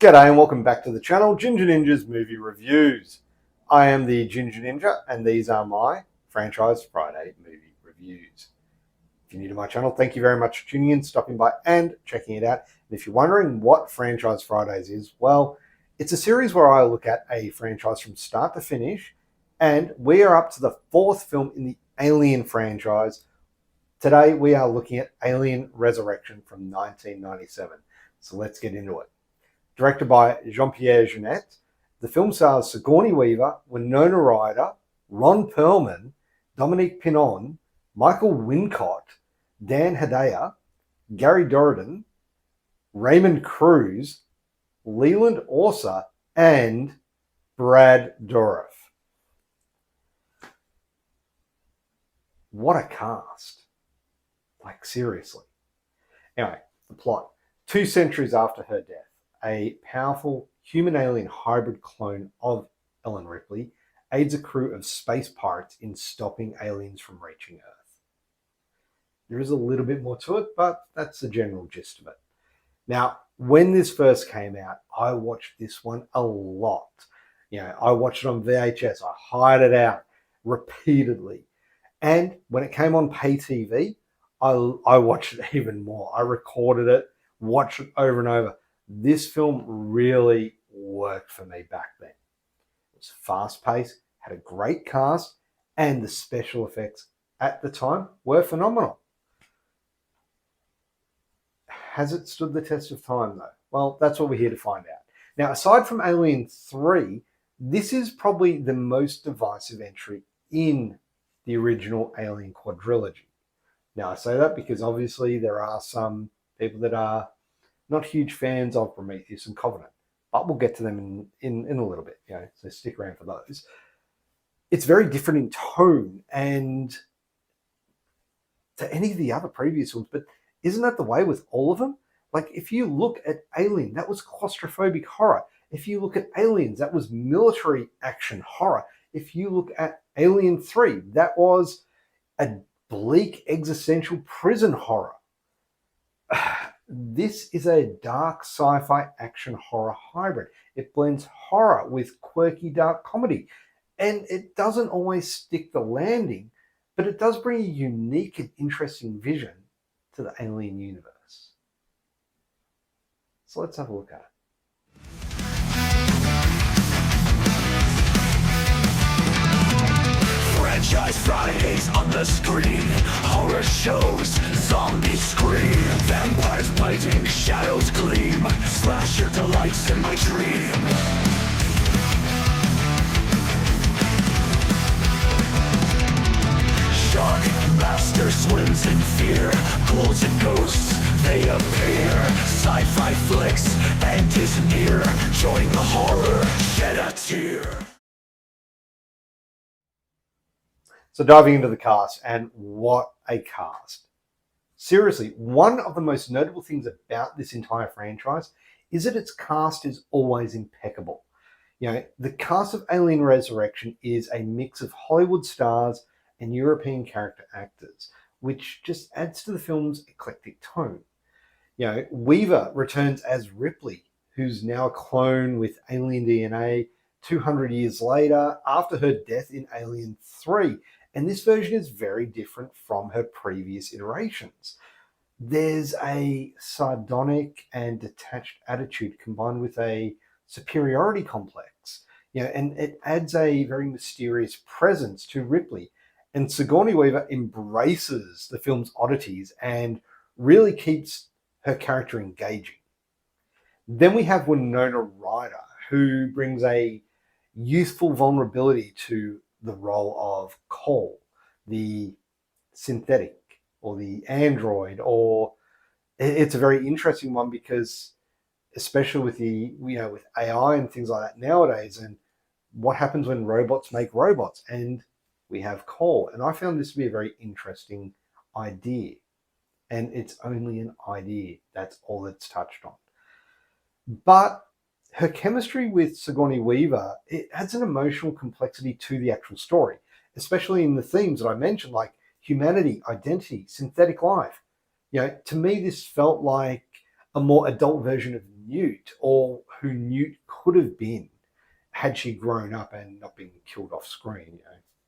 G'day and welcome back to the channel, Ginger Ninja's Movie Reviews. I am the Ginger Ninja and these are my Franchise Friday movie reviews. If you're new to my channel, thank you very much for tuning in, stopping by and checking it out. And if you're wondering what Franchise Fridays is, well, it's a series where I look at a franchise from start to finish, and we are up to the fourth film in the Alien franchise. Today we are looking at Alien Resurrection from 1997. So let's get into it. Directed by Jean-Pierre Jeunet, the film stars Sigourney Weaver, Winonaryder, Ron Perlman, Dominique Pinon, Michael Wincott, Dan Hedaya, Gary Doradin, Raymond Cruz, Leland Orser, and Brad Dourif. What a cast. Like, seriously. Anyway, the plot. 2 centuries after her death, a powerful human-alien hybrid clone of Ellen Ripley aids a crew of space pirates in stopping aliens from reaching Earth. There is a little bit more to it, but that's the general gist of it. Now, when this first came out, I watched this one a lot. I watched it on VHS. I hired it out repeatedly. And when it came on pay TV, I watched it even more. I recorded it, watched it over and over. This film really worked for me back then. It was fast-paced, had a great cast, and the special effects at the time were phenomenal. Has it stood the test of time, though? Well, that's what we're here to find out. Now, aside from Alien 3, this is probably the most divisive entry in the original Alien quadrilogy. Now, I say that because obviously there are some people that are not huge fans of Prometheus and Covenant, but we'll get to them in a little bit, so stick around for those. It's very different in tone and to any of the other previous ones, but isn't that the way with all of them? Like, if you look at Alien, that was claustrophobic horror. If you look at Aliens, that was military action horror. If you look at Alien 3, that was a bleak existential prison horror. This is a dark sci-fi action horror hybrid. It blends horror with quirky dark comedy. And it doesn't always stick the landing, but it does bring a unique and interesting vision to the Alien universe. So let's have a look at it. Franchise Fridays on the screen, horror shows, zombies scream, vampires biting, shadows gleam, slasher delights in my dream. Shark master swims in fear, ghouls and ghosts, they appear. Sci-fi flicks, end is near, join the horror, shed a tear. So diving into the cast, and what a cast. Seriously, one of the most notable things about this entire franchise is that its cast is always impeccable. The cast of Alien Resurrection is a mix of Hollywood stars and European character actors, which just adds to the film's eclectic tone. Weaver returns as Ripley, who's now a clone with alien DNA 200 years later after her death in Alien 3. And this version is very different from her previous iterations. There's a sardonic and detached attitude combined with a superiority complex, and it adds a very mysterious presence to Ripley. And Sigourney Weaver embraces the film's oddities and really keeps her character engaging. Then we have Winonaryder, who brings a youthful vulnerability to the role of Cole, the synthetic or the android, or it's a very interesting one because especially with with AI and things like that nowadays, and what happens when robots make robots, and we have Cole. And I found this to be a very interesting idea, and it's only an idea. That's all it's touched on. But her chemistry with Sigourney Weaver, it adds an emotional complexity to the actual story, especially in the themes that I mentioned, like humanity, identity, synthetic life. To me, this felt like a more adult version of Newt, or who Newt could have been had she grown up and not been killed off screen,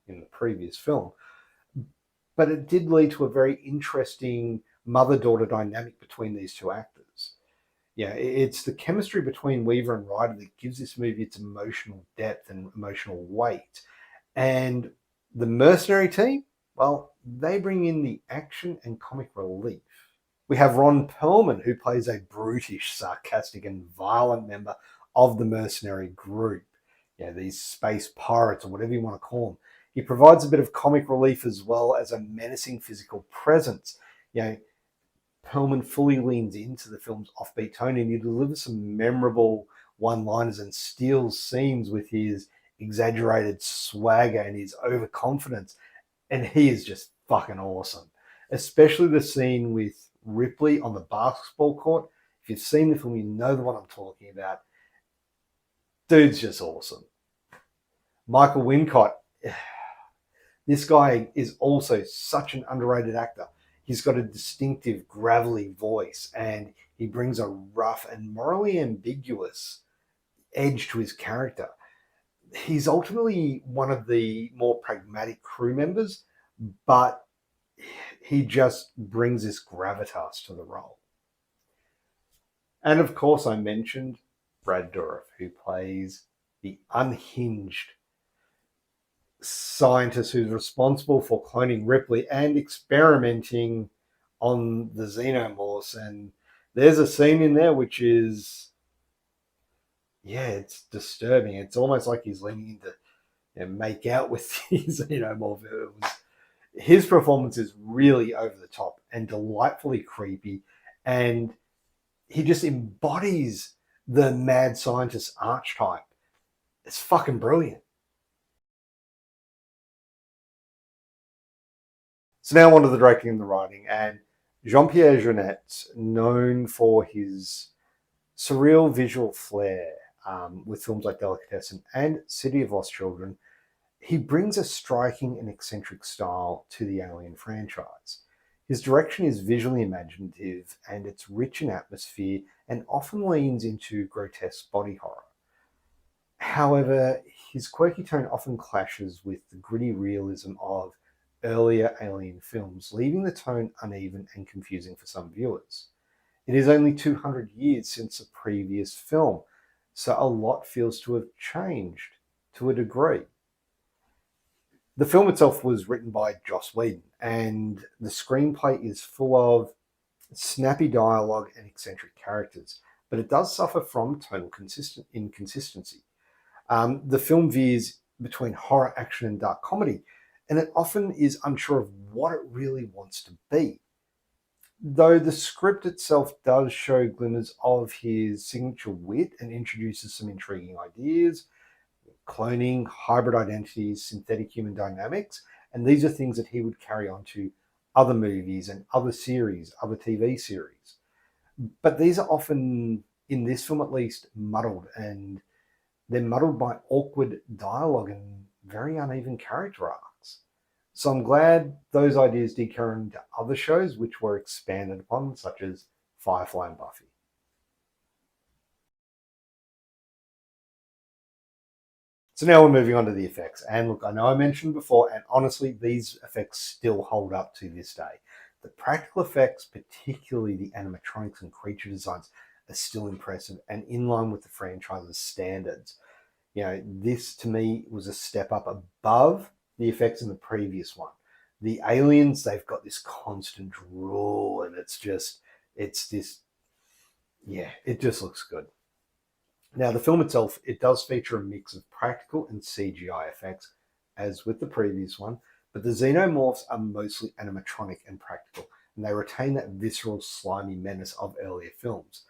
in the previous film. But it did lead to a very interesting mother-daughter dynamic between these two actors. It's the chemistry between Weaver and Ryder that gives this movie its emotional depth and emotional weight. And the mercenary team, well, they bring in the action and comic relief. We have Ron Perlman, who plays a brutish, sarcastic, and violent member of the mercenary group. These space pirates, or whatever you want to call them. He provides a bit of comic relief as well as a menacing physical presence. Perlman fully leans into the film's offbeat tone, and he delivers some memorable one-liners and steals scenes with his exaggerated swagger and his overconfidence. And he is just fucking awesome. Especially the scene with Ripley on the basketball court. If you've seen the film, you know the one I'm talking about. Dude's just awesome. Michael Wincott. This guy is also such an underrated actor. He's got a distinctive, gravelly voice, and he brings a rough and morally ambiguous edge to his character. He's ultimately one of the more pragmatic crew members, but he just brings this gravitas to the role. And of course, I mentioned Brad Dourif, who plays the unhinged scientist who's responsible for cloning Ripley and experimenting on the xenomorphs. And there's a scene in there which is, it's disturbing. It's almost like he's leaning into make out with the xenomorph. His performance is really over the top and delightfully creepy, and he just embodies the mad scientist archetype. It's fucking brilliant. So now on to the directing and the writing. And Jean-Pierre Jeunet, known for his surreal visual flair with films like Delicatessen and City of Lost Children, he brings a striking and eccentric style to the Alien franchise. His direction is visually imaginative, and it's rich in atmosphere and often leans into grotesque body horror. However, his quirky tone often clashes with the gritty realism of earlier Alien films, leaving the tone uneven and confusing for some viewers. It is only 200 years since the previous film, so a lot feels to have changed to a degree. The film itself was written by Joss Whedon, and the screenplay is full of snappy dialogue and eccentric characters, but it does suffer from tonal inconsistency. The film veers between horror, action, and dark comedy, and it often is unsure of what it really wants to be. Though the script itself does show glimmers of his signature wit and introduces some intriguing ideas, cloning, hybrid identities, synthetic human dynamics, and these are things that he would carry on to other movies and other series, other TV series. But these are often, in this film at least, muddled, and they're muddled by awkward dialogue and very uneven character arcs. So I'm glad those ideas did carry into other shows which were expanded upon, such as Firefly and Buffy. So now we're moving on to the effects. And look, I know I mentioned before, and honestly, these effects still hold up to this day. The practical effects, particularly the animatronics and creature designs, are still impressive and in line with the franchise's standards. This to me was a step up above the effects in the previous one. The aliens, they've got this constant drool, and it just looks good. Now, the film itself, it does feature a mix of practical and CGI effects, as with the previous one, but the xenomorphs are mostly animatronic and practical, and they retain that visceral, slimy menace of earlier films.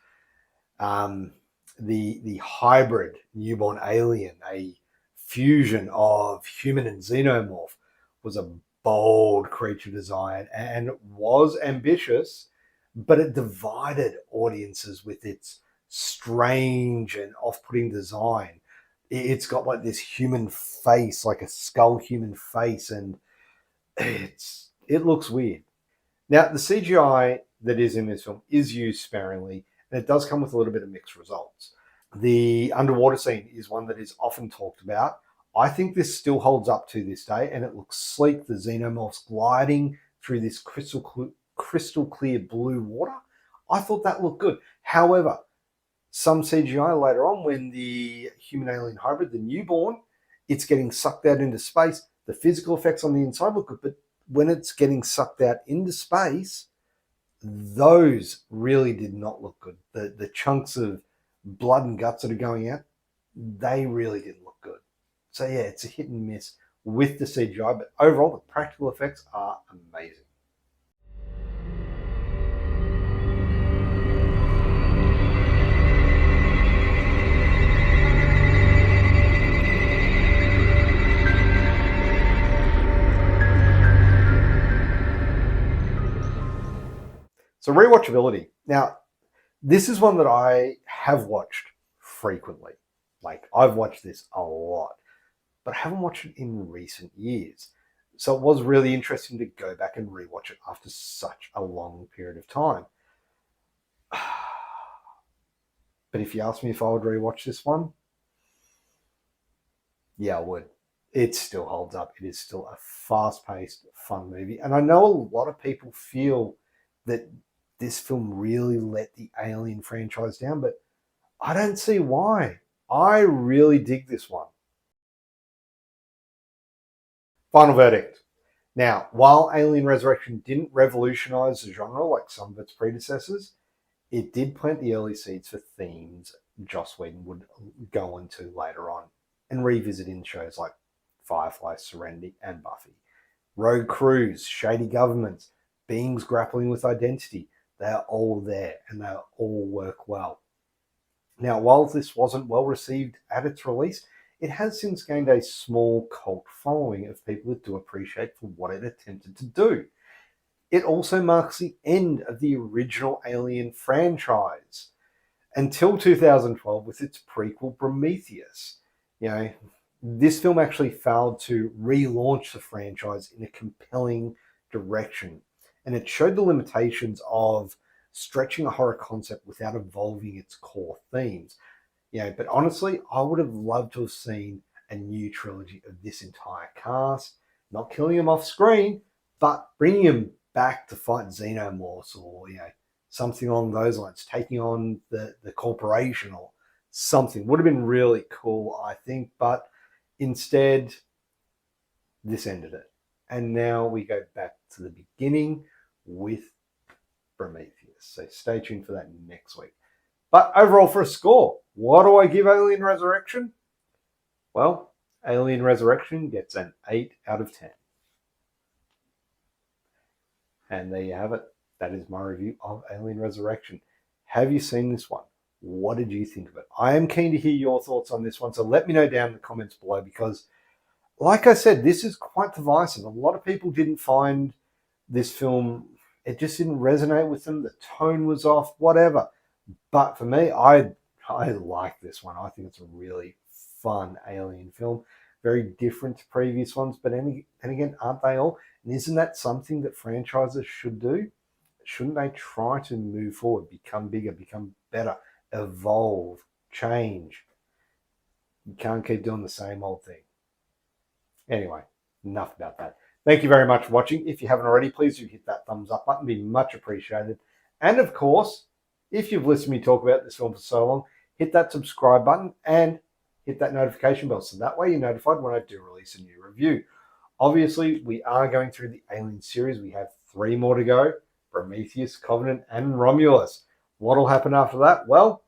The hybrid newborn alien, a fusion of human and xenomorph, was a bold creature design and was ambitious, but it divided audiences with its strange and off-putting design. It's got like this human face, like a skull human face, and it looks weird. Now, the CGI that is in this film is used sparingly, and it does come with a little bit of mixed results. The underwater scene is one that is often talked about. I think this still holds up to this day, and it looks sleek. The xenomorphs gliding through this crystal clear blue water. I thought that looked good. However, some CGI later on, when the human-alien hybrid, the newborn, it's getting sucked out into space, the physical effects on the inside look good, but when it's getting sucked out into space, those really did not look good. The chunks of blood and guts that are going out, they really didn't look good. So yeah, it's a hit and miss with the CGI, but overall the practical effects are amazing. So rewatchability. Now, this is one that I have watched frequently. Like, I've watched this a lot, but I haven't watched it in recent years. So it was really interesting to go back and rewatch it after such a long period of time. But if you ask me if I would rewatch this one, yeah, I would. It still holds up. It is still a fast-paced, fun movie. And I know a lot of people feel that this film really let the Alien franchise down, but I don't see why. I really dig this one. Final verdict. Now, while Alien Resurrection didn't revolutionize the genre like some of its predecessors, it did plant the early seeds for themes Joss Whedon would go into later on and revisit in shows like Firefly, Serenity, and Buffy. Rogue crews, shady governments, beings grappling with identity, they are all there and they all work well. Now, while this wasn't well received at its release, it has since gained a small cult following of people that do appreciate for what it attempted to do. It also marks the end of the original Alien franchise until 2012 with its prequel Prometheus. You know, this film actually failed to relaunch the franchise in a compelling direction, and it showed the limitations of stretching a horror concept without evolving its core themes. You know, but honestly, I would have loved to have seen a new trilogy of this entire cast, not killing them off screen, but bringing them back to fight xenomorphs or, you know, something along those lines, taking on the corporation or something. Would have been really cool, I think, but instead, this ended it. And now we go back to the beginning with Prometheus. So stay tuned for that next week. But overall, for a score, what do I give Alien Resurrection? Well, Alien Resurrection gets an 8 out of 10. And there you have it. That is my review of Alien Resurrection. Have you seen this one? What did you think of it? I am keen to hear your thoughts on this one, so let me know down in the comments below because, like I said, this is quite divisive. A lot of people didn't find this film, it just didn't resonate with them. The tone was off, whatever. But for me, I like this one. I think it's a really fun Alien film. Very different to previous ones, but and again, aren't they all? And isn't that something that franchises should do? Shouldn't they try to move forward, become bigger, become better, evolve, change? You can't keep doing the same old thing. Anyway, enough about that. Thank you very much for watching. If you haven't already, please do hit that thumbs up button. It'd be much appreciated. And of course, if you've listened to me talk about this film for so long, hit that subscribe button and hit that notification bell so that way you're notified when I do release a new review. Obviously, we are going through the Alien series. We have 3 more to go: Prometheus, Covenant, and Romulus. What will happen after that? Well,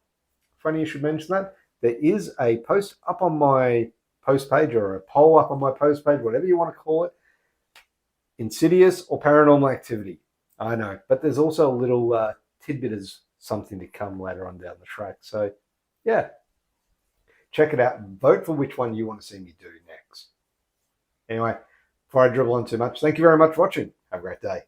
funny you should mention that. There is a post up on my post page, or a poll up on my post page, whatever you want to call it. Insidious or Paranormal Activity. I know, but there's also a little tidbit as something to come later on down the track. So, yeah, check it out and vote for which one you want to see me do next. Anyway, before I dribble on too much, thank you very much for watching. Have a great day.